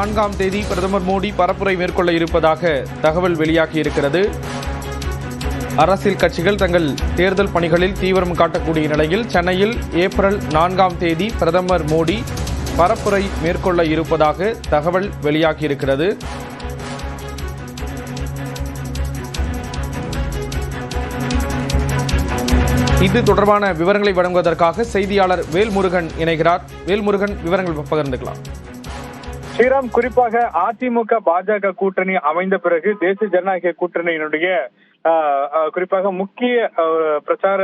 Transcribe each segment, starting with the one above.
4ஆம் தேதி பிரதமர் மோடி பரப்புரை மேற்கொள்ள இருப்பதாக தகவல் வெளியாகியிருக்கிறது. அரசியல் கட்சிகள் தங்கள் தேர்தல் பணிகளில் தீவிரம் காட்டக்கூடிய நிலையில் சென்னையில் ஏப்ரல் 4ஆம் தேதி பிரதமர் மோடி பரப்புரை மேற்கொள்ள இருப்பதாக தகவல் வெளியாகியிருக்கிறது. இது தொடர்பான விவரங்களை வழங்குவதற்காக செய்தியாளர் வேல்முருகன் இணைகிறார். வேல்முருகன், விவரங்கள் பகிர்ந்துக்கலாம். ஸ்ரீராம், குறிப்பாக அதிமுக பாஜக கூட்டணி அமைந்த பிறகு தேசிய ஜனநாயக கூட்டணியினுடைய குறிப்பாக முக்கிய பிரச்சார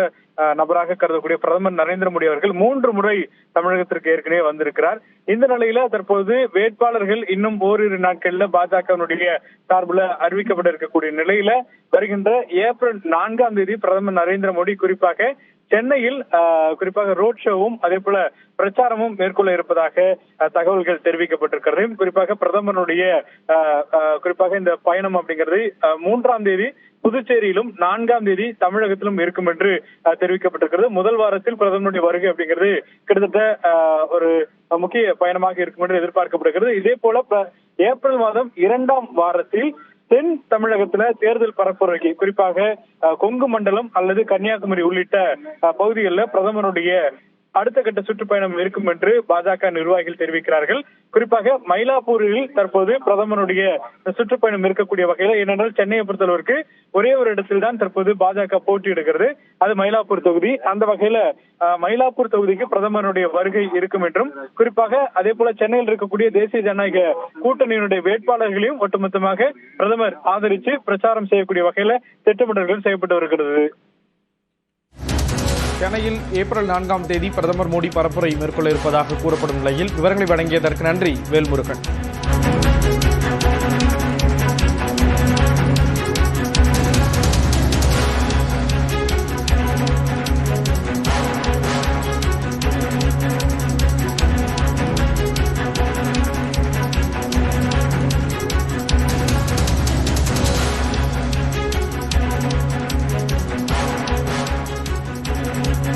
நபராக கருதக்கூடிய பிரதமர் நரேந்திர மோடி அவர்கள் 3 முறை தமிழகத்திற்கு ஏற்கனவே வந்திருக்கிறார். இந்த நிலையில தற்போது வேட்பாளர்கள் இன்னும் ஓரிரு நாட்கள்ல பாஜகவினுடைய சார்பில் அறிவிக்கப்பட இருக்கக்கூடிய நிலையில வருகின்ற ஏப்ரல் 4ஆம் தேதி பிரதமர் நரேந்திர மோடி குறிப்பாக சென்னையில் குறிப்பாக ரோட் ஷோவும் அதே போல பிரச்சாரமும் மேற்கொள்ள இருப்பதாக தகவல்கள் தெரிவிக்கப்பட்டிருக்கிறது. குறிப்பாக பிரதமருடைய குறிப்பாக இந்த பயணம் அப்படிங்கிறது 3ஆம் தேதி புதுச்சேரியிலும் 4ஆம் தேதி தமிழகத்திலும் இருக்கும் என்று தெரிவிக்கப்பட்டிருக்கிறது. முதல் வாரத்தில் பிரதமருடைய வருகை அப்படிங்கிறது கிட்டத்தட்ட ஒரு முக்கிய பயணமாக இருக்கும் என்று எதிர்பார்க்கப்படுகிறது. இதே போல ஏப்ரல் மாதம் 2ஆம் வாரத்தில் தென் தமிழகத்துல தேர்தல் பரப்புரைக்கு குறிப்பாக கொங்கு மண்டலம் அல்லது கன்னியாகுமரி உள்ளிட்ட பகுதிகளில் பிரதமருடைய அடுத்த கட்ட சுற்றுப்பயணம் இருக்கும் என்று பாஜக நிர்வாகிகள் தெரிவிக்கிறார்கள். குறிப்பாக மயிலாப்பூரில் தற்போது பிரதமருடைய சுற்றுப்பயணம் இருக்கக்கூடிய வகையில், ஏனென்றால் சென்னையை பொறுத்தளவிற்கு ஒரே ஒரு இடத்தில் தான் தற்போது பாஜக போட்டியிடுகிறது, அது மயிலாப்பூர் தொகுதி. அந்த வகையில மயிலாப்பூர் தொகுதிக்கு பிரதமருடைய வருகை இருக்கும் என்றும், குறிப்பாக அதே போல சென்னையில் இருக்கக்கூடிய தேசிய ஜனநாயக கூட்டணியினுடைய வேட்பாளர்களையும் ஒட்டுமொத்தமாக பிரதமர் ஆதரித்து பிரச்சாரம் செய்யக்கூடிய வகையில திட்டமிடல்கள் செய்யப்பட்டு வருகிறது. சென்னையில் ஏப்ரல் 4ஆம் தேதி பிரதமர் மோடி பரப்புரை மேற்கொள்ள இருப்பதாக கூறப்படும் நிலையில் விவரங்களை வழங்கியதற்கு நன்றி வேல்முருகன்.